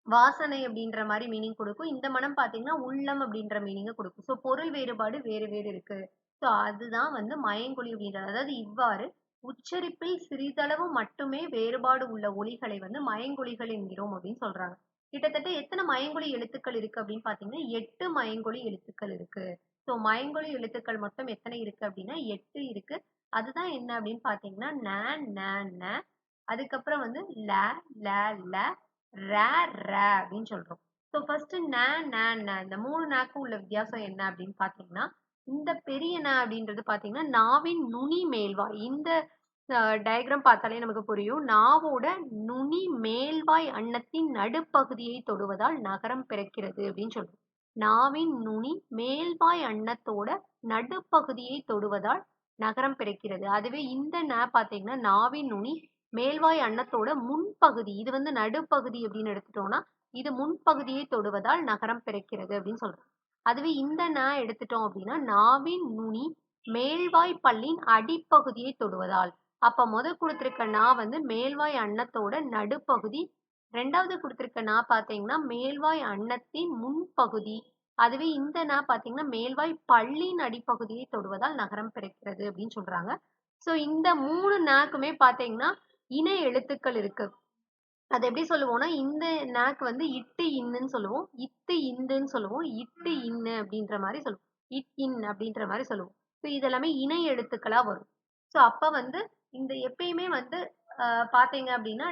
வாசனை அப்படின்ற மாரி மீனிங் குடுக்கும். இந்த மனம் பார்த்தீங்கன்னா, உள்ளம் அப்படின்ற மீனிங்க குடுக்கும். ஸோ பொருள் வேறுபாடு வேறு வேறு இருக்கு. ஸோ அதுதான் வந்து மயங்கொலி அப்படின்றது. அதாவது இவ்வாறு உச்சரிப்பில் சிறிதளவு மட்டுமே வேறுபாடு உள்ள ஒலிகளை வந்து மயங்கொலிகள் என்கிறோம் அப்படின்னு சொல்றாங்க. கிட்டத்தட்ட எத்தன மயங்கொலி எழுத்துக்கள் இருக்கு அப்படின்னு பார்த்தீங்கன்னா, 8 மயங்கொலி எழுத்துக்கள் இருக்கு. ஸோ மயங்கொலி எழுத்துக்கள் மொத்தம் எத்தனை இருக்கு அப்படின்னா 8 இருக்கு. அதுதான் என்ன அப்படின்னு பார்த்தீங்கன்னா, ந, ந, ந. அதுக்கப்புறம் வந்து ல, ல, ல, ர, ர அப்படின்னு சொல்றோம். ஸோ ஃபர்ஸ்ட் ந, ந, ந இந்த 3 னாக்கும் உள்ள வித்தியாசம் என்ன அப்படின்னு பார்த்தீங்கன்னா, இந்த பெரிய ந அப்படின்றது பார்த்தீங்கன்னா, நாவின் நுனி மேல்வாய். இந்த டயகிராம் பார்த்தாலே நமக்கு புரியும். நாவோட நுனி மேல்வாய் அன்னத்தின் நடுப்பகுதியை தொடுவதால் நகரம் பிறக்கிறது அப்படின்னு சொல்றோம். நாவின் நுனி மேல்வாய் அன்னத்தோட நடுப்பகுதியை தொடுவதால் நகரம் பிறக்கிறது. அதுவே இந்த ந பார்த்தீங்கன்னா, நாவின் நுனி மேல்வாய் அன்னத்தோட முன்பகுதி. இது வந்து நடுப்பகுதி அப்படின்னு எடுத்துட்டோம்னா, இது முன்பகுதியை தொடுவதால் நகரம் பிறக்கிறது அப்படின்னு சொல்றோம். அதுவே இந்த ந எடுத்துட்டோம் அப்படின்னா, நாவின் நுனி மேல்வாய் பல்லின் அடிப்பகுதியை தொடுவதால். அப்ப குடுத்திருக்க நா வந்து மேல்வாய் அன்னத்தோட நடுப்பகுதி. 2வது குடுத்திருக்க நா பார்த்தீங்கன்னா, மேல்வாய் அன்னத்தின் முன்பகுதி. அதுவே இந்த நா பார்த்தீங்கன்னா, மேல்வாய் பல்லின் அடிப்பகுதியை தொடுவதால் நகரம் பிறக்கிறது அப்படின்னு சொல்றாங்க. ஸோ இந்த 3 னாக்குமே பார்த்தீங்கன்னா, இணை எழுத்துக்கள் இருக்கு. அது எப்படி சொல்லுவோம்னா, இந்த னாக்கு வந்து இட்டு இன்னுன்னு சொல்லுவோம். இத்து இந்துன்னு சொல்லுவோம். இட்டு இன்னு அப்படின்ற மாரி சொல்லுவோம். இன் அப்படின்ற மாரி சொல்லுவோம். ஸோ இது எல்லாமே இணை எழுத்துக்களா வரும். ஸோ அப்ப வந்து இந்த எப்பயுமே வந்து பார்த்தீங்க அப்படின்னா,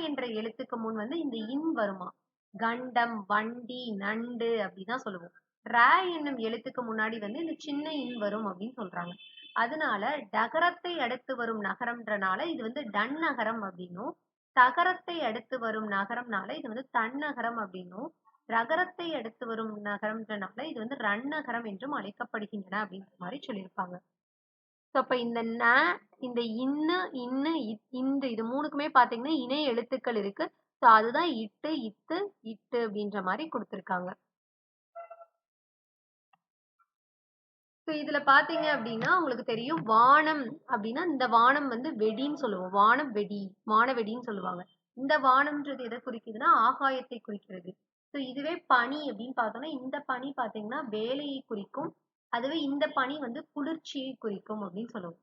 என்ற எழுத்துக்கு முன் வந்து இந்த இன் வருமாம். கண்டம், வண்டி, நண்டு அப்படிதான் சொல்லுவோம். என்னும் எழுத்துக்கு முன்னாடி வந்து இந்த சின்ன இன் வரும் அப்படின்னு சொல்றாங்க. அதனால டகரத்தை அடுத்து வரும் நகரம்ன்றனால இது வந்து நகரம் அப்படின்னும், தகரத்தை அடுத்து வரும் நகரம்னால இது வந்து தன்னகரம் அப்படின்னும், ரகரத்தை அடுத்து வரும் நகரம்ன்றனால இது வந்து ரன்னகரம் என்றும் அழைக்கப்படுகின்றன அப்படின்ற மாரி சொல்லியிருப்பாங்க. ஸோ அப்ப இந்த ந, இந்த இன்னு, இன்னு, இந்து இது மூணுக்குமே பாத்தீங்கன்னா இணை எழுத்துக்கள் இருக்கு. ஸோ அதுதான் இட்டு, இத்து, இட்டு அப்படின்ற மாதிரி கொடுத்திருக்காங்க. ஸோ இதுல பாத்தீங்க அப்படின்னா உங்களுக்கு தெரியும் வானம் அப்படின்னா இந்த வானம் வந்து வெடின்னு சொல்லுவோம். வானம் வெடி, வானவெடின்னு சொல்லுவாங்க. இந்த வானம்ன்றது எதை குறிக்குதுன்னா ஆகாயத்தை குறிக்கிறது. ஸோ இதுவே பனி அப்படின்னு பார்த்தோம்னா இந்த பனி பாத்தீங்கன்னா வேலையை குறிக்கும். அதுவே இந்த பனி வந்து குளிர்ச்சியை குறிக்கும் அப்படின்னு சொல்லுவோம்.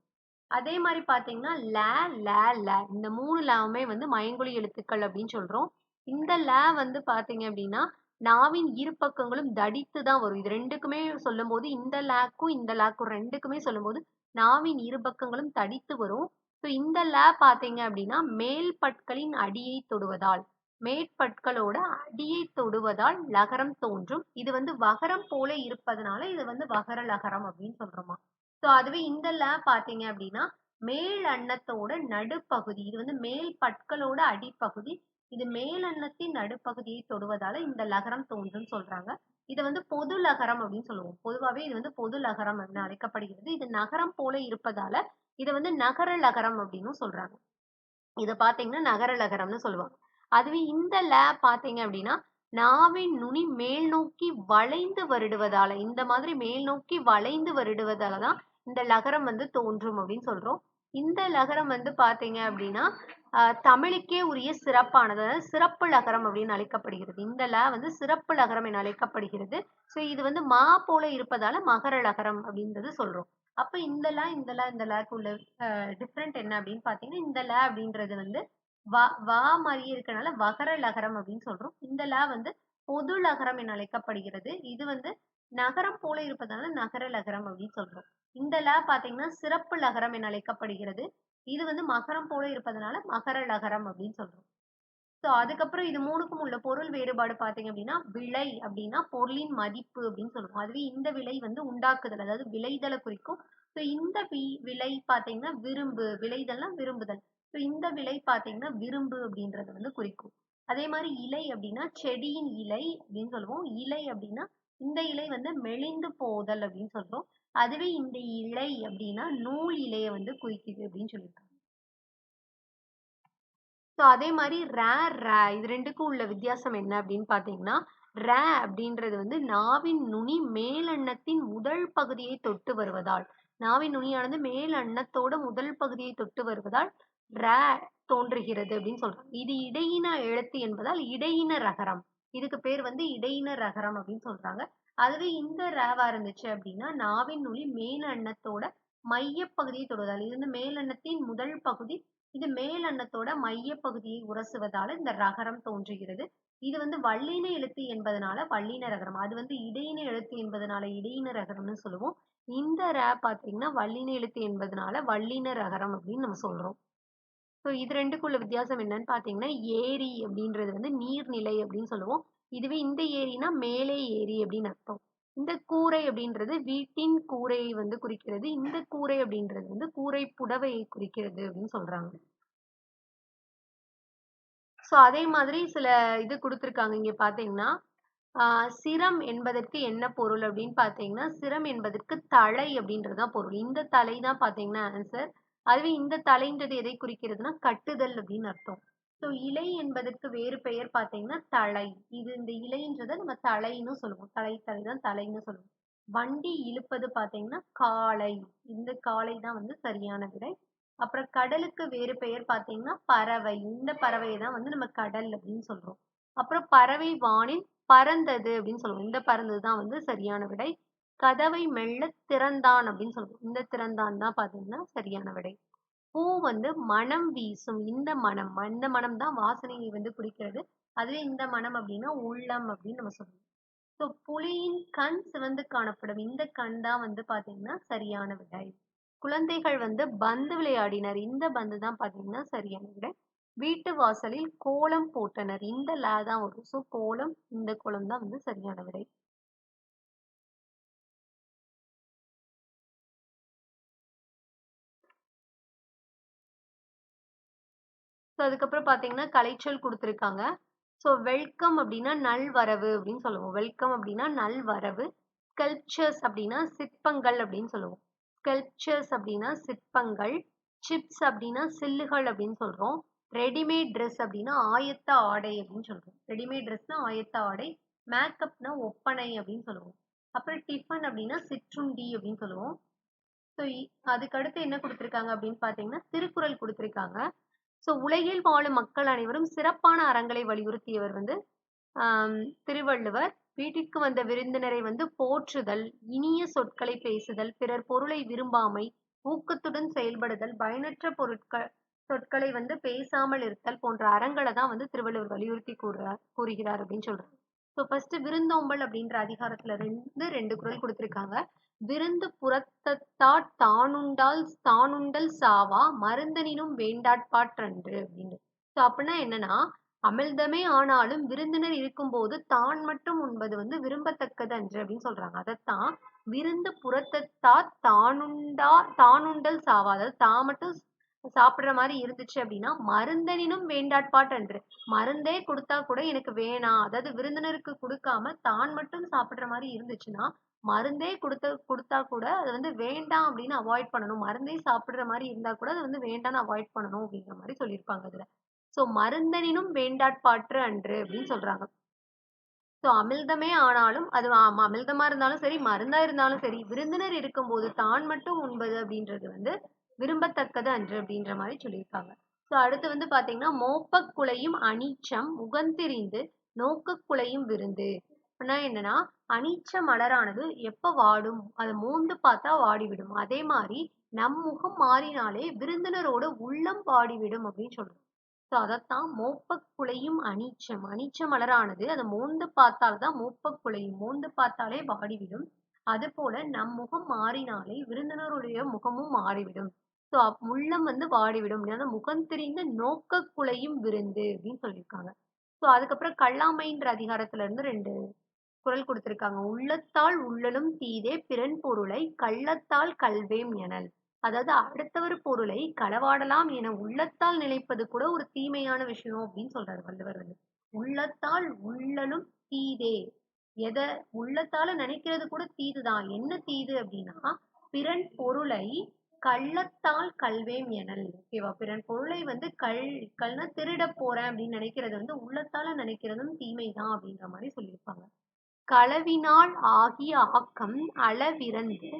அதே மாதிரி பாத்தீங்கன்னா ல, ல, ல இந்த 3 லாவுமே வந்து மயங்கொலி எழுத்துக்கள் அப்படின்னு சொல்றோம். இந்த ல வந்து பாத்தீங்க அப்படின்னா நாவின் இரு பக்கங்களும் தடித்து தான் வரும். இது ரெண்டுக்குமே சொல்லும்போது இந்த லாக்கும் இந்த லாக்கும் ரெண்டுக்குமே சொல்லும்போது நாவின் இரு பக்கங்களும் தடித்து வரும். ஸோ இந்த ல பாத்தீங்க அப்படின்னா மேல் பற்களின் அடியை தொடுவதால், மேற்பற்களோட அடியை தொடுவதால் லகரம் தோன்றும். இது வந்து வகரம் போல இருப்பதனால இது வந்து வகர லகரம் அப்படின்னு சொல்றோமா. ஸோ அதுவே இந்த ல பாத்தீங்க அப்படின்னா மேல் அன்னத்தோட நடுப்பகுதி, இது வந்து மேல் பற்களோட அடிப்பகுதி, இது மேல் அன்னத்தின் நடுப்பகுதியை தொடுவதால இந்த லகரம் தோன்றும் சொல்றாங்க. இதை வந்து பொது லகரம் அப்படின்னு சொல்லுவோம். பொதுவாகவே இது வந்து பொது லகரம் அப்படின்னு அழைக்கப்படுகிறது. இது நகரம் போல இருப்பதால இதை வந்து நகர லகரம் அப்படின்னு சொல்றாங்க. இதை பாத்தீங்கன்னா நகர லகரம்னு சொல்லுவாங்க. அதுவே இந்த ல பாத்தீங்க அப்படின்னா நாவின் நுனி மேல் நோக்கி வளைந்து வருடுவதால, இந்த மாதிரி மேல் நோக்கி வளைந்து வருடுவதாலதான் இந்த லகரம் வந்து தோன்றும் அப்படின்னு சொல்றோம். இந்த லகரம் வந்து பாத்தீங்க அப்படின்னா தமிழுக்கே உரிய சிறப்பானது, சிறப்பு லகரம் அப்படின்னு அழைக்கப்படுகிறது. இந்த ல வந்து சிறப்பு லகரம் என அழைக்கப்படுகிறது. ஸோ இது வந்து மா போல இருப்பதால மகர லகரம் அப்படின்றது சொல்றோம். அப்ப இந்த ல, இந்த ல, இந்த லாக்கு உள்ள டிஃப்ரெண்ட் என்ன அப்படின்னு பாத்தீங்கன்னா இந்த ல அப்படின்றது வந்து வா மாதிரியே இருக்கனால வகர லகரம் அப்படின்னு சொல்றோம். இந்த ல வந்து பொது லகரம் என அழைக்கப்படுகிறது. இது வந்து நகரம் போல இருப்பதனால நகர லகரம் அப்படின்னு சொல்றோம். இந்த ல பாத்தீங்கன்னா சிறப்பு லகரம் என அழைக்கப்படுகிறது. இது வந்து மகரம் போல இருப்பதனால மகர லகரம் அப்படின்னு சொல்றோம். ஸோ அதுக்கப்புறம் இது மூணுக்கும் உள்ள பொருள் வேறுபாடு பாத்தீங்க அப்படின்னா விலை அப்படின்னா பொருளின் மதிப்பு அப்படின்னு சொல்லுவோம். அதுவே இந்த விலை வந்து உண்டாக்குதல், அதாவது விளைதலை குறிக்கும். ஸோ இந்த விலை பாத்தீங்கன்னா விரும்பு, விளைதல்னா விரும்புதல். ஸோ இந்த விலை பாத்தீங்கன்னா விரும்பு அப்படின்றது வந்து குறிக்கும். அதே மாதிரி இலை அப்படின்னா செடியின் இலை அப்படின்னு சொல்லுவோம். இலை அப்படின்னா இந்த இலை வந்து மெலிந்து போதல் அப்படின்னு சொல்றோம். அதுவே இந்த இலை அப்படின்னா நூல் இலையை வந்து குறிக்குது அப்படின்னு சொல்லியிருக்காங்க. ஸோ அதே மாதிரி இது ரெண்டுக்கும் உள்ள வித்தியாசம் என்ன அப்படின்னு பார்த்தீங்கன்னா அப்படின்றது வந்து நாவின் நுனி மேலெண்ணத்தின் முதல் பகுதியை தொட்டு வருவதால், நாவின் நுனியானது மேல் அன்னத்தோட முதல் பகுதியை தொட்டு வருவதால் ர தோன்றுகிறது அப்படின்னு சொல்றாங்க. இது இடையின எழுத்து என்பதால் இடையின ரகரம். இதுக்கு பேர் வந்து இடையின ரகரம் அப்படின்னு சொல்றாங்க. அதுவே இந்த ரேவா இருந்துச்சு அப்படின்னா நாவின் நுனி மேல் அன்னத்தோட மைய பகுதியை தொடுவதால், இது வந்து மேல் அன்னத்தின் முதல் பகுதி, இது மேல் அன்னத்தோட மைய பகுதியை உரசுவதால இந்த ரகரம் தோன்றுகிறது. இது வந்து வல்லின எழுத்து என்பதனால வல்லின ரகரம். அது வந்து இடையின எழுத்து என்பதனால இடையின ரகரம்னு சொல்லுவோம். இந்த பாத்தீங்கன்னா வல்லின எழுத்து என்பதனால வல்லின ரகரம் அப்படின்னு நம்ம சொல்றோம். ஸோ இது ரெண்டுக்குள்ள வித்தியாசம் என்னன்னு பாத்தீங்கன்னா ஏரி அப்படின்றது வந்து நீர்நிலை அப்படின்னு சொல்லுவோம். இதுவே இந்த ஏரினா மேலே ஏரி அப்படின்னு அர்த்தம். இந்த கூரை அப்படின்றது வீட்டின் கூரையை வந்து குறிக்கிறது. இந்த கூரை அப்படின்றது வந்து கூரை புடவையை குறிக்கிறது அப்படின்னு சொல்றாங்க. ஸோ அதே மாதிரி சில இது குடுத்திருக்காங்க இங்க பார்த்தீங்கன்னா, சிரம் என்பதற்கு என்ன பொருள் அப்படின்னு பார்த்தீங்கன்னா, சிரம் என்பதற்கு தலை அப்படின்றது தான் பொருள். இந்த தலை தான் பார்த்தீங்கன்னா ஆன்சர். அதுவே இந்த தலைன்றது எதை குறிக்கிறதுனா கட்டுதல் அப்படின்னு அர்த்தம். ஸோ இலை என்பதற்கு வேறு பெயர் பார்த்தீங்கன்னா தலை. இது இந்த இலைன்றத நம்ம தலைன்னு சொல்லுவோம். தலை தான் தலைன்னு சொல்லுவோம். வண்டி இழுப்பது பார்த்தீங்கன்னா காளை. இந்த காளை தான் வந்து சரியான விடை. அப்புறம் கடலுக்கு வேறு பெயர் பார்த்தீங்கன்னா பறவை. இந்த பறவையை தான் வந்து நம்ம கடல் அப்படின்னு சொல்றோம். அப்புறம் பறவை வானில் பறந்தது அப்படின்னு சொல்லுவோம். இந்த பறந்தது தான் வந்து சரியான விடை. கதவை மெல்ல திறந்தான் அப்படின்னு சொல்லுவோம். இந்த திறந்தான் தான் பார்த்தீங்கன்னா சரியான விடை. பூ வந்து மனம் வீசும். இந்த மனம் தான் வாசனையை வந்து குறிக்கிறது. அதுவே இந்த மனம் அப்படின்னா உள்ளம் அப்படின்னு நம்ம சொல்லுவோம். ஸோ புலியின் கண் சிவந்து காணப்படும். இந்த கண் தான் வந்து பார்த்தீங்கன்னா சரியான விடை. குழந்தைகள் வந்து பந்து விளையாடினர். இந்த பந்து தான் பார்த்தீங்கன்னா சரியான விடை. வீட்டு வாசலில் கோலம் போட்டனர். இந்த ல தான் வரும். ஸோ கோலம், இந்த கோலம் தான் வந்து சரியான விடை. ஸோ அதுக்கப்புறம் பார்த்தீங்கன்னா கலைச்சொல் கொடுத்துருக்காங்க. ஸோ வெல்கம் அப்படின்னா நல்வரவு அப்படின்னு சொல்லுவோம். வெல்கம் அப்படின்னா நல்வரவு. ஸ்கல்ப்சர்ஸ் அப்படின்னா சிற்பங்கள் அப்படின்னு சொல்லுவோம். ஸ்கல்ப்சர்ஸ் அப்படின்னா சிற்பங்கள், சிப்ஸ் அப்படின்னா சில்லுகள் அப்படின்னு சொல்றோம். ரெடிமேட் ட்ரெஸ் அப்படின்னா ஆயத்த ஆடை அப்படின்னு சொல்றோம். ரெடிமேட் ட்ரெஸ்னா ஆயத்த ஆடை. மேக்கப்னா ஒப்பனை அப்படின்னு சொல்லுவோம். அப்புறம் டிஃபன் அப்படின்னா சிற்றுண்டி அப்படின்னு சொல்லுவோம். ஸோ அதுக்கு அடுத்து என்ன கொடுத்துருக்காங்க அப்படின்னு பார்த்தீங்கன்னா திருக்குறள் கொடுத்துருக்காங்க. ஸோ உலகில் வாழும் மக்கள் அனைவரும் சிறப்பான அறங்களை வலியுறுத்தியவர் வந்து திருவள்ளுவர். வீட்டிற்கு வந்த விருந்தினரை வந்து போற்றுதல், இனிய சொற்களை பேசுதல், பிறர் பொருளை விரும்பாமை, ஊக்கத்துடன் செயல்படுதல், பயனற்ற சொற்களை வந்து பேசாமல் இருத்தல் போன்ற அறங்களை தான் வந்து திருவள்ளுவர் வலியுறுத்தி கூறுகிறார் அப்படின்னு சொல்றாங்க. ஸோ ஃபர்ஸ்ட் விருந்தோம்பல் அப்படின்ற அதிகாரத்துல இருந்து 2 குறள் கொடுத்திருக்காங்க. விருந்து புறத்தத்தார் தானுண்டல் சாவா மருந்தனினும் வேண்டாட்பாற்றன்று அப்படின்னு. ஸோ அப்படின்னா என்னன்னா, அமிழ்தமே ஆனாலும் விருந்தினர் இருக்கும்போது தான் மட்டும் உண்பது வந்து விரும்பத்தக்கது அன்று அப்படின்னு சொல்றாங்க. அதைத்தான் விருந்து புறத்தத்தார் தானுண்டல் சாவா, அதாவது தான் மட்டும் சாப்பிடுற மாதிரி இருந்துச்சு அப்படின்னா மருந்தனினும் வேண்டாட்பாட்டு அன்று. மருந்தே கொடுத்தா கூட எனக்கு வேணாம், அதாவது விருந்தினருக்கு கொடுக்காம தான் மட்டும் சாப்பிடுற மாதிரி இருந்துச்சுன்னா மருந்தே கொடுத்தா கூட அதை வந்து வேண்டாம் அப்படின்னு அவாய்ட் பண்ணணும். மருந்தே சாப்பிடுற மாதிரி இருந்தா கூட அதை வந்து வேண்டாம்னு அவாய்ட் பண்ணணும் அப்படிங்கிற மாதிரி சொல்லியிருப்பாங்க இதுல. சோ மருந்தனினும் வேண்டாட்பாற்று அன்று அப்படின்னு சொல்றாங்க. சோ அமிழ்தமே ஆனாலும் அது அமிழ்தமா இருந்தாலும் சரி, மருந்தா இருந்தாலும் சரி, விருந்தினர் இருக்கும்போது தான் மட்டும் உண்பது அப்படின்றது வந்து விரும்பத்தக்கது அன்று அப்படின்ற மாதிரி சொல்லியிருக்காங்க. சோ அடுத்து வந்து பாத்தீங்கன்னா மோப்பக் குழையும் அனிச்சம் முகந்திரிந்து நோக்கக் குழையும் விருந்து அப்படின்னா என்னன்னா, அனிச்ச மலரானது எப்ப வாடும், அதை மோந்து பார்த்தா வாடிவிடும். அதே மாதிரி நம் முகம் மாறினாலே விருந்தினரோட உள்ளம் வாடிவிடும் அப்படின்னு சொல்றோம். ஸோ அதைத்தான் மோப்பக் குழையும் அனிச்சம். அனிச்ச மலரானது அதை மோந்து பார்த்தால்தான் மோப்பக் குழையும், மோந்து பார்த்தாலே வாடிவிடும். அது போல நம் முகம் மாறினாலே விருந்தினருடைய முகமும் மாறிவிடும். ஸோ உள்ளம் வந்து வாடிவிடும். முகம் தெரிந்த நோக்க குழையும் விருந்து அப்படின்னு சொல்லியிருக்காங்க. ஸோ அதுக்கப்புறம் கல்லாமைன்ற அதிகாரத்துல இருந்து 2 குறள் கொடுத்திருக்காங்க. உள்ளத்தால் உள்ளலும் தீதே பிறன் பொருளை கள்ளத்தால் கல்வேம் எனல். அதாவது அடுத்தவர் பொருளை களவாடலாம் என உள்ளத்தால் நினைப்பது கூட ஒரு தீமையான விஷயம் அப்படின்னு சொல்றாரு வள்ளுவர் வந்து. உள்ளத்தால் உள்ளலும் தீதே, எதை உள்ளத்தால நினைக்கிறது கூட தீதுதான். என்ன தீது அப்படின்னா பிறன் பொருளை கள்ளத்தால் கல்வேம் எனல். ஓகேவா? பிறன் பொருளை வந்து கல்னா திருட போறேன் அப்படின்னு நினைக்கிறது வந்து உள்ளத்தால நினைக்கிறதும் தீமைதான் அப்படின்ற மாதிரி சொல்லியிருப்பாங்க. களவினால் ஆகிய ஆக்கம் அளவிறந்து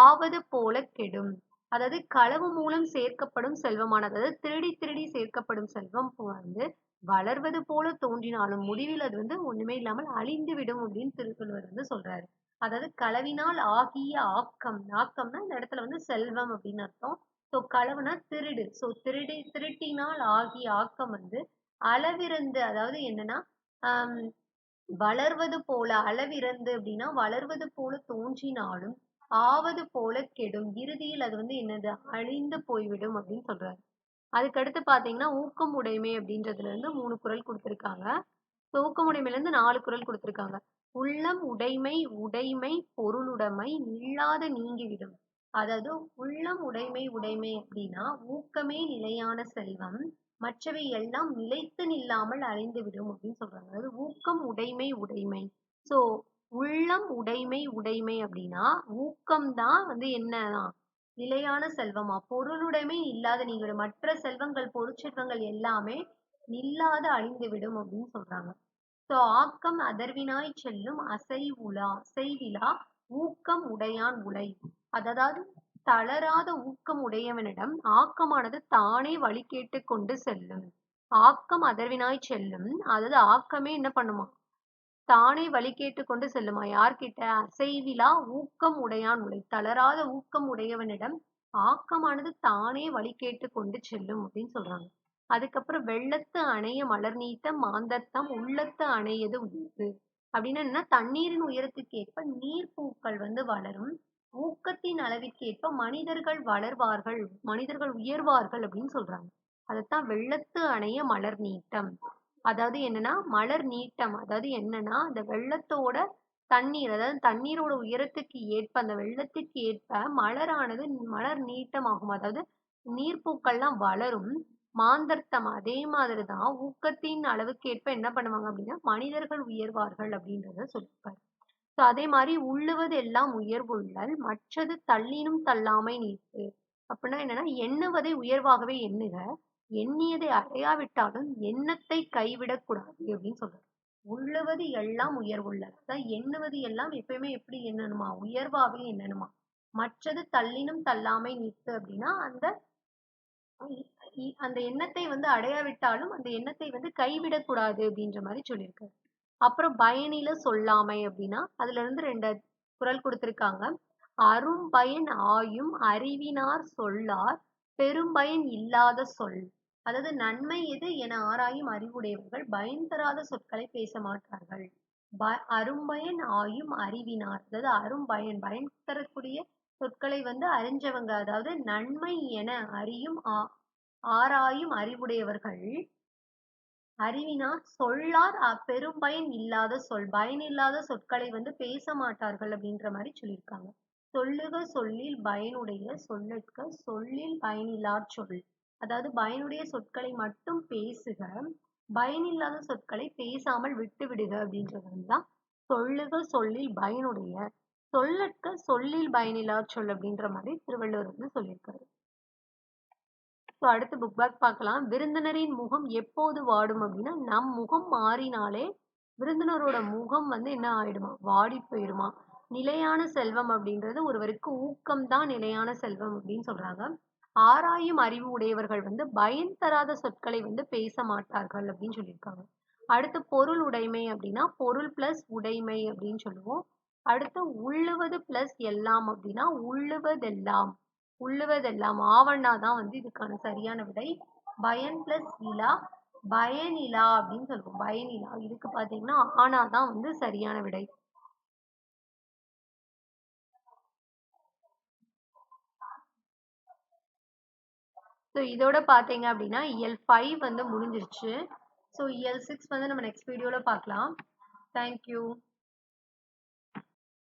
ஆவது போல கெடும். அதாவது களவு மூலம் சேர்க்கப்படும் செல்வமானது, அதாவது திருடி திருடி சேர்க்கப்படும் செல்வம் வந்து வளர்வது போல தோன்றினாலும் முடிவில் அது வந்து ஒண்ணுமே இல்லாமல் அழிந்து விடும் அப்படின்னு திருவள்ளுவர் வந்து சொல்றாரு. அதாவது களவினால் ஆகிய ஆக்கம், ஆக்கம்னா இந்த இடத்துல வந்து செல்வம் அப்படின்னு அர்த்தம். சோ களவுனா திருடு. சோ திருட்டினால் ஆகிய ஆக்கம் வந்து அளவிறந்து, அதாவது என்னன்னா ஆஹ் வளர்வது போல, அளவிறந்து அப்படின்னா வளர்வது போல தோன்றினாலும் ஆவது போல கெடும். இறுதியில் அது வந்து என்னது, அழிந்து போய்விடும் அப்படின்னு சொல்றாரு. அதுக்கடுத்து பாத்தீங்கன்னா ஊக்கம் உடைமை அப்படின்றதுல இருந்து 3 குறள் கொடுத்திருக்காங்க. ஊக்கமுடைமையில இருந்து 4 குறள் கொடுத்திருக்காங்க. உள்ளம் உடைமை உடைமை பொருளுடைமை நில்லாத நீங்கிவிடும். அதாவது உள்ளம் உடைமை அப்படின்னா ஊக்கமே நிலையான செல்வம், மற்றவை எல்லாம் நிலைத்து நில்லாமல் அழிந்துவிடும் அப்படின்னு சொல்றாங்க. அதாவது ஊக்கம் உடைமை. சோ உள்ளம் உடைமை அப்படின்னா ஊக்கம்தான் வந்து என்னன்னா நிலையான செல்வமா, பொருளுடைமை இல்லாத நீங்கிவிடும். மற்ற செல்வங்கள் பொருட்செல்வங்கள் எல்லாமே நில்லாத அழிந்துவிடும் அப்படின்னு சொல்றாங்க. சோ ஆக்கம் அதர்வினாய் செல்லும் அசைவிலா ஊக்கம் உடையான் உலை. அதாவது தளராத ஊக்கம் உடையவனிடம் ஆக்கமானது தானே வழி கேட்டு கொண்டு செல்லும். ஆக்கம் அதர்வினாய் செல்லும், அதாவது ஆக்கமே என்ன பண்ணுமா, தானே வழி கேட்டு கொண்டு செல்லுமா. யார்கிட்ட? அசைவிலா ஊக்கம் உடையான் உலை. தளராத ஊக்கம் உடையவனிடம் ஆக்கமானது தானே வழி கேட்டு கொண்டு செல்லும் அப்படின்னு சொல்றாங்க. அதுக்கப்புறம் வெள்ளத்து அணைய மலர் நீட்ட மாந்தர்த்தம் உள்ளத்து அணையது உயர்வு அப்படின்னா என்ன, தண்ணீரின் உயரத்துக்கு ஏற்ப நீர்ப்பூக்கள் வந்து வளரும், ஊக்கத்தின் அளவிற்கேற்ப மனிதர்கள் வளர்வார்கள், மனிதர்கள் உயர்வார்கள் அப்படின்னு சொல்றாங்க. அதைத்தான் வெள்ளத்து அணைய மலர் நீட்டம். அதாவது என்னன்னா மலர் நீட்டம், அதாவது என்னன்னா அந்த வெள்ளத்தோட தண்ணீர், அதாவது தண்ணீரோட உயரத்துக்கு ஏற்ப அந்த வெள்ளத்துக்கு ஏற்ப மலரானது மலர் நீட்டமாகும். அதாவது நீர்ப்பூக்கள்லாம் வளரும். மாந்தர்த்தம் அதே மாதிரிதான் ஊக்கத்தின் அளவுக்கு ஏற்ப என்ன பண்ணுவாங்க அப்படின்னா மனிதர்கள் உயர்வார்கள் அப்படின்றத சொல்லியிருப்பாரு. ஸோ அதே மாதிரி உள்ளுவது எல்லாம் உயர்வுள்ளல் மற்றது தள்ளினும் தள்ளாமை நீர்த்து. அப்படின்னா என்னன்னா, எண்ணுவதை உயர்வாகவே எண்ணுக, எண்ணியதை அடையாவிட்டாலும் எண்ணத்தை கைவிடக் கூடாது அப்படின்னு சொல்றாரு. உள்ளுவது எல்லாம் உயர்வுள்ளல். அதான் எண்ணுவது எல்லாம் எப்பயுமே எப்படி எண்ணணுமா? உயர்வாகவே எண்ணணுமா. மற்றது தள்ளினும் தள்ளாமை நீர்த்து அப்படின்னா, அந்த எண்ணத்தை வந்து அடையாவிட்டாலும் அந்த எண்ணத்தை வந்து கைவிடக்கூடாது அப்படின்ற மாதிரி சொல்லியிருக்காரு. அப்புறம் பயனில சொல்லாமை அப்படின்னா, அதுல இருந்து 2 குறள் கொடுத்திருக்காங்க. அரும்பயன் ஆயும் அறிவினார் சொல்லார் பெரும்பயன் இல்லாத சொல். அதாவது நன்மை எது என ஆராயும் அறிவுடையவர்கள் பயன் தராத சொற்களை பேச மாட்டார்கள். அரும்பயன் ஆயும் அறிவினார், அதாவது அரும்பயன் பயன் தரக்கூடிய சொற்களை வந்து அறிஞ்சவங்க, அதாவது நன்மை என அறியும் ஆராயும் அறிவுடையவர்கள் அறிவினார் சொல்லார் பெரும்பயன் இல்லாத சொல், பயனில்லாத சொற்களை வந்து பேச மாட்டார்கள் அப்படின்ற மாதிரி சொல்லியிருக்காங்க. சொல்லுக சொல்லில் பயனுடைய சொல்லற்க சொல்லில் பயனில்லாத சொல். அதாவது பயனுடைய சொற்களை மட்டும் பேசுக, பயனில்லாத சொற்களை பேசாமல் விட்டு விடுக அப்படின்றது தான் சொல்லுக சொல்லில் பயனுடைய சொல்லற்க சொல்லில் பயனில்லாத சொல் அப்படின்ற மாதிரி திருவள்ளுவர் வந்து சொல்லியிருக்காரு. ஸோ அடுத்து புக் பேக் பார்க்கலாம். விருந்தினரின் முகம் எப்போது வாடும் அப்படின்னா, நம் முகம் மாறினாலே விருந்தினரோட முகம் வந்து என்ன ஆயிடுமா? வாடி போயிடுமா. நிலையான செல்வம் அப்படின்றது ஒருவருக்கு ஊக்கம் தான் நிலையான செல்வம் அப்படின்னு சொல்றாங்க. ஆராயும் அறிவு உடையவர்கள் வந்து பயன் தராத சொற்களை வந்து பேச மாட்டார்கள் அப்படின்னு சொல்லியிருக்காங்க. அடுத்து பொருள் உடைமை அப்படின்னா பொருள் பிளஸ் உடைமை அப்படின்னு சொல்லுவோம். அடுத்து உள்ளுவது பிளஸ் எல்லாம் அப்படின்னா உள்ளுவதெல்லாம். உள்ளுவதெல்லாம் ஆவண்ணா தான் வந்து இதுக்கான சரியான விடை. பயன் பிளஸ் இலா பயனிலா அப்படின்னு சொல்லுவோம். பயனிலா இதுக்கு பாத்தீங்கன்னா ஆனா தான் வந்து சரியான விடை. ஸோ இதோட பார்த்தீங்க அப்படின்னா இயல் 5 வந்து முடிஞ்சிருச்சு. ஸோ இயல் 6 வந்து நம்ம நெக்ஸ்ட் வீடியோவில் பார்க்கலாம். தேங்க்யூ.